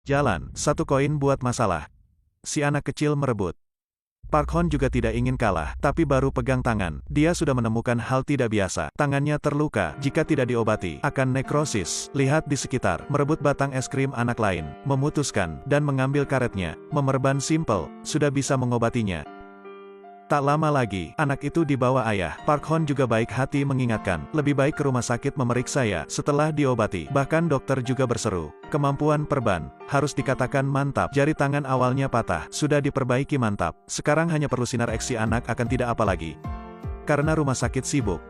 Jalan, 1 koin buat masalah. Si anak kecil merebut. Park Hon juga tidak ingin kalah, tapi baru pegang tangan, dia sudah menemukan hal tidak biasa. Tangannya terluka, jika tidak diobati, akan nekrosis. Lihat di sekitar, merebut batang es krim anak lain, memutuskan, dan mengambil karetnya. Memerban Simple, sudah bisa mengobatinya. Tak lama lagi, anak itu dibawa ayah. Park Hon juga baik hati mengingatkan, lebih baik ke rumah sakit memeriksa ya, setelah diobati. Bahkan dokter juga berseru, kemampuan perban, harus dikatakan mantap. Jari tangan awalnya patah, sudah diperbaiki mantap. Sekarang hanya perlu sinar X si anak akan tidak apa lagi. Karena rumah sakit sibuk.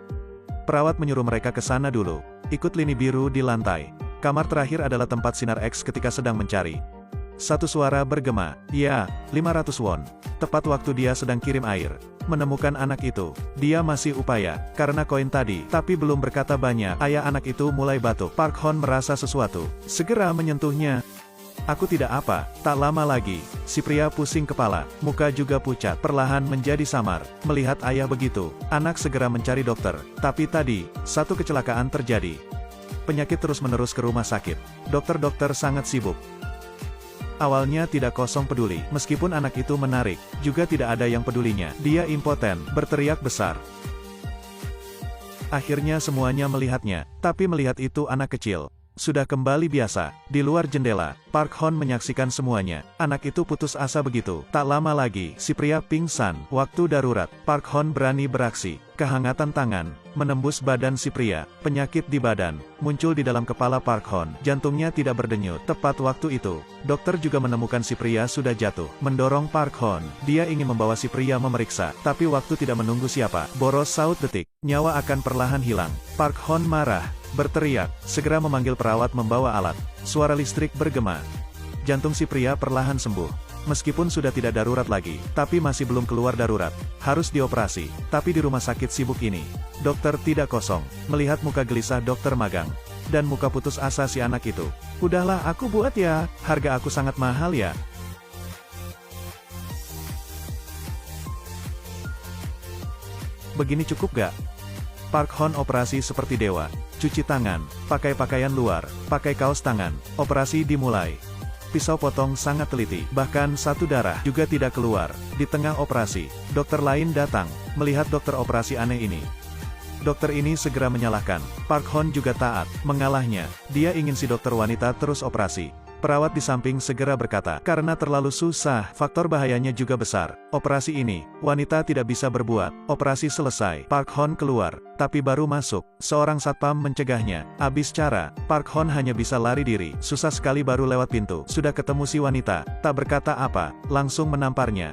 Perawat menyuruh mereka ke sana dulu. Ikut lini biru di lantai. Kamar terakhir adalah tempat sinar X ketika sedang mencari. Satu suara bergema, ya, 500 won. Tepat waktu dia sedang kirim air. Menemukan anak itu. Dia masih upaya, karena koin tadi, tapi belum berkata banyak. Ayah anak itu mulai batuk. Park Hon merasa sesuatu. Segera menyentuhnya. Aku tidak apa, tak lama lagi. Si pria pusing kepala, muka juga pucat, perlahan menjadi samar. Melihat ayah begitu, anak segera mencari dokter. Tapi tadi, satu kecelakaan terjadi. Penyakit terus-menerus ke rumah sakit. Dokter-dokter sangat sibuk. Awalnya tidak kosong peduli, meskipun anak itu menarik, juga tidak ada yang pedulinya. Dia impoten, berteriak besar. Akhirnya semuanya melihatnya, tapi melihat itu anak kecil. Sudah kembali biasa. Di luar jendela, Park Hon menyaksikan semuanya. Anak itu putus asa begitu. Tak lama lagi, si pria pingsan. Waktu darurat, Park Hon berani beraksi. Kehangatan tangan, menembus badan si pria. Penyakit di badan, muncul di dalam kepala Park Hon. Jantungnya tidak berdenyut. Tepat waktu itu, dokter juga menemukan si pria sudah jatuh. Mendorong Park Hon. Dia ingin membawa si pria memeriksa. Tapi waktu tidak menunggu siapa. Boros saut detik. Nyawa akan perlahan hilang. Park Hon marah. Berteriak, segera memanggil perawat membawa alat. Suara listrik bergema. Jantung si pria perlahan sembuh. Meskipun sudah tidak darurat lagi, tapi masih belum keluar darurat. Harus dioperasi. Tapi di rumah sakit sibuk ini, dokter tidak kosong. Melihat muka gelisah dokter magang, dan muka putus asa si anak itu. Udahlah aku buat ya, harga aku sangat mahal ya. Begini cukup gak? Park Hon operasi seperti dewa. Cuci tangan, pakai pakaian luar, pakai kaos tangan. Operasi dimulai. Pisau potong sangat teliti, bahkan satu darah juga tidak keluar. Di tengah operasi, dokter lain datang, melihat dokter operasi aneh ini. Dokter ini segera menyalahkan. Park Hon juga taat, mengalahnya. Dia ingin si dokter wanita terus operasi. Perawat di samping segera berkata, karena terlalu susah, faktor bahayanya juga besar. Operasi ini, wanita tidak bisa berbuat. Operasi selesai, Park Hon keluar, tapi baru masuk. Seorang satpam mencegahnya. Abis cara, Park Hon hanya bisa lari diri. Susah sekali baru lewat pintu. Sudah ketemu si wanita, tak berkata apa, langsung menamparnya.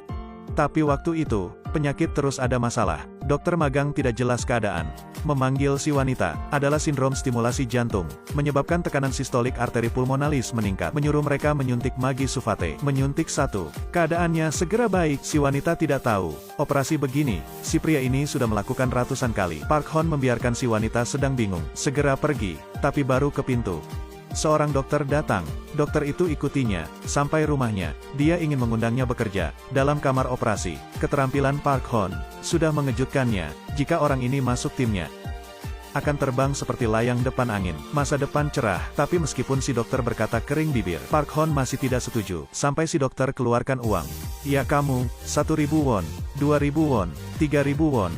Tapi waktu itu, penyakit terus ada masalah. Dokter magang tidak jelas keadaan. Memanggil si wanita, adalah sindrom stimulasi jantung, menyebabkan tekanan sistolik arteri pulmonalis meningkat, menyuruh mereka menyuntik Magi Sufate. Menyuntik 1. Keadaannya segera baik, si wanita tidak tahu. Operasi begini, si pria ini sudah melakukan ratusan kali. Park Hon membiarkan si wanita sedang bingung, segera pergi, tapi baru ke pintu. Seorang dokter datang, dokter itu ikutinya, sampai rumahnya, dia ingin mengundangnya bekerja, dalam kamar operasi. Keterampilan Park Hon, sudah mengejutkannya, jika orang ini masuk timnya, akan terbang seperti layang depan angin, masa depan cerah. Tapi meskipun si dokter berkata kering bibir, Park Hon masih tidak setuju, sampai si dokter keluarkan uang. Ya kamu, 1.000 won, 2.000 won, 3.000 won.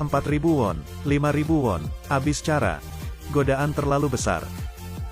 4.000 won, 5.000 won, abis cara. Godaan terlalu besar.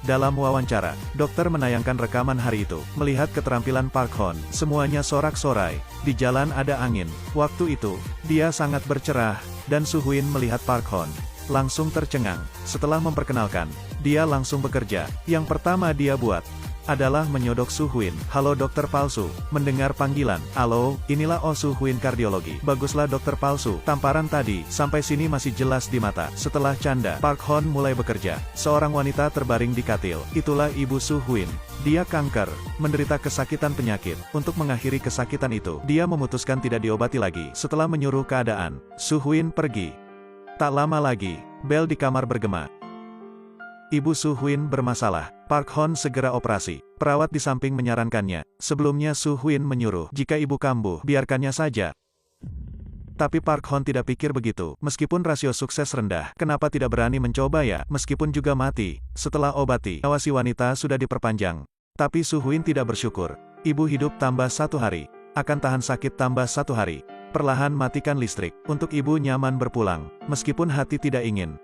Dalam wawancara, dokter menayangkan rekaman hari itu. Melihat keterampilan Park Hon, semuanya sorak-sorai. Di jalan ada angin. Waktu itu, dia sangat bercerah, dan Suhuin melihat Park Hon. Langsung tercengang. Setelah memperkenalkan, dia langsung bekerja. Yang pertama dia buat adalah menyodok Suhuin. Halo dokter palsu. Mendengar panggilan, halo, inilah Oh Suhuin kardiologi. Baguslah dokter palsu. Tamparan tadi, sampai sini masih jelas di mata. Setelah canda, Park Hon mulai bekerja. Seorang wanita terbaring di katil. Itulah ibu Suhuin. Dia kanker, menderita kesakitan penyakit. Untuk mengakhiri kesakitan itu, dia memutuskan tidak diobati lagi. Setelah menyuruh keadaan, Suhuin pergi. Tak lama lagi, bel di kamar bergema. Ibu Suhuin bermasalah. Park Hon segera operasi. Perawat di samping menyarankannya. Sebelumnya Suhuin menyuruh, jika ibu kambuh, biarkannya saja. Tapi Park Hon tidak pikir begitu. Meskipun rasio sukses rendah, kenapa tidak berani mencoba ya? Meskipun juga mati, setelah obati, nyawa si wanita sudah diperpanjang. Tapi Su Huin tidak bersyukur. Ibu hidup tambah 1 hari. Akan tahan sakit tambah 1 hari. Perlahan matikan listrik, untuk ibu nyaman berpulang, meskipun hati tidak ingin.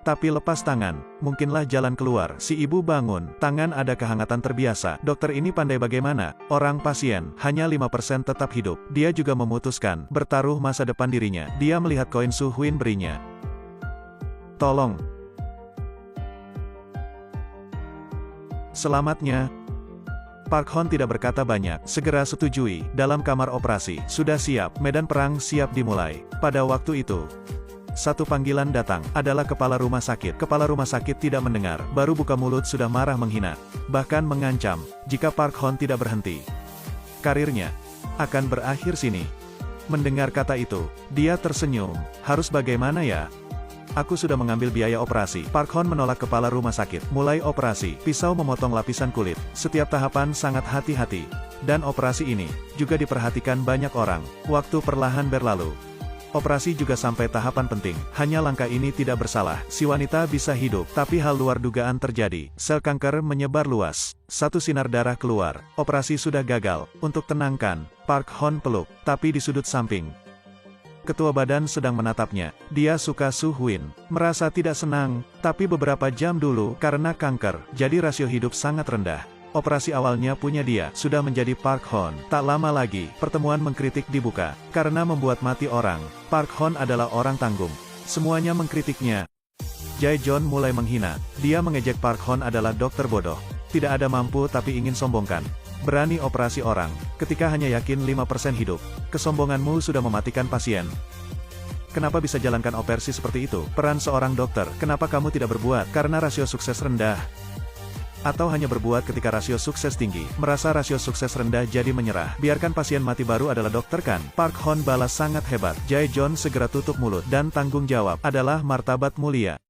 Tapi lepas tangan, mungkinlah jalan keluar. Si ibu bangun, tangan ada kehangatan terbiasa. Dokter ini pandai bagaimana? Orang pasien, hanya 5% tetap hidup. Dia juga memutuskan, bertaruh masa depan dirinya. Dia melihat koin Su Huin berinya. Tolong. Selamatnya. Park Hon tidak berkata banyak, segera setujui. Dalam kamar operasi, sudah siap, medan perang siap dimulai. Pada waktu itu, satu panggilan datang, adalah kepala rumah sakit. Kepala rumah sakit tidak mendengar, baru buka mulut sudah marah menghina. Bahkan mengancam, jika Park Hon tidak berhenti, karirnya akan berakhir sini. Mendengar kata itu, dia tersenyum. Harus bagaimana ya? Aku sudah mengambil biaya operasi. Park Hon menolak kepala rumah sakit. Mulai operasi, pisau memotong lapisan kulit. Setiap tahapan sangat hati-hati. Dan operasi ini, juga diperhatikan banyak orang. Waktu perlahan berlalu. Operasi juga sampai tahapan penting. Hanya langkah ini tidak bersalah. Si wanita bisa hidup, tapi hal luar dugaan terjadi. Sel kanker menyebar luas. Satu sinar darah keluar. Operasi sudah gagal. Untuk tenangkan, Park Hon peluk, tapi di sudut samping. Ketua badan sedang menatapnya. Dia suka Su Huin. Merasa tidak senang, tapi beberapa jam dulu, karena kanker, jadi rasio hidup sangat rendah. Operasi awalnya punya dia, sudah menjadi Park Hon. Tak lama lagi, pertemuan mengkritik dibuka. Karena membuat mati orang, Park Hon adalah orang tanggung. Semuanya mengkritiknya. Jae Jon mulai menghina. Dia mengejek Park Hon adalah dokter bodoh. Tidak ada mampu tapi ingin sombongkan. Berani operasi orang, ketika hanya yakin 5% hidup. Kesombonganmu sudah mematikan pasien. Kenapa bisa jalankan operasi seperti itu? Peran seorang dokter, kenapa kamu tidak berbuat? Karena rasio sukses rendah. Atau hanya berbuat ketika rasio sukses tinggi. Merasa rasio sukses rendah jadi menyerah. Biarkan pasien mati baru adalah dokter kan? Park Hon balas sangat hebat. Jae Jon segera tutup mulut. Dan tanggung jawab adalah martabat mulia.